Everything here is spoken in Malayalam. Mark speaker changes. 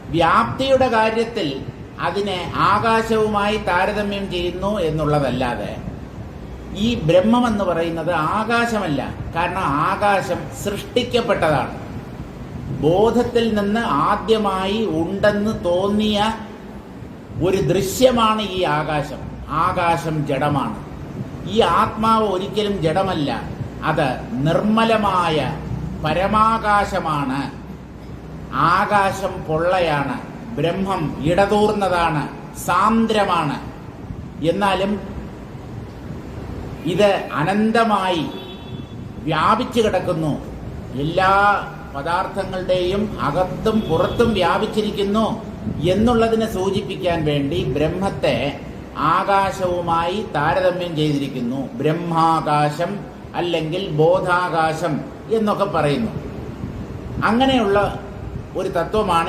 Speaker 1: വ്യാപ്തിയുടെ കാര്യത്തിൽ അതിനെ ആകാശവുമായി താരതമ്യം ചെയ്യുന്നു എന്നുള്ളതല്ലാതെ ഈ ബ്രഹ്മം എന്ന് പറയുന്നത് ആകാശമല്ല. കാരണം ആകാശം സൃഷ്ടിക്കപ്പെട്ടതാണ്. ബോധത്തിൽ നിന്ന് ആദ്യമായി ഉണ്ടെന്ന് തോന്നിയ ഒരു ദൃശ്യമാണ് ഈ ആകാശം. ആകാശം ജഡമാണ്. ഈ ആത്മാവ് ഒരിക്കലും ജഡമല്ല. അത് നിർമ്മലമായ പരമാകാശമാണ്. ആകാശം പൊള്ളയാണ്, ബ്രഹ്മം ഇടതൂർന്നതാണ്, സാന്ദ്രമാണ്. എന്നാലും ഇത് അനന്തമായി വ്യാപിച്ചു കിടക്കുന്നു. എല്ലാ പദാർത്ഥങ്ങളുടെയും അകത്തും പുറത്തും വ്യാപിച്ചിരിക്കുന്നു എന്നുള്ളതിനെ സൂചിപ്പിക്കാൻ വേണ്ടി ബ്രഹ്മത്തെ ആകാശവുമായി താരതമ്യം ചെയ്തിരിക്കുന്നു. ബ്രഹ്മാകാശം അല്ലെങ്കിൽ ബോധാകാശം എന്നൊക്കെ പറയുന്നു. അങ്ങനെയുള്ള ഒരു തത്വമാണ്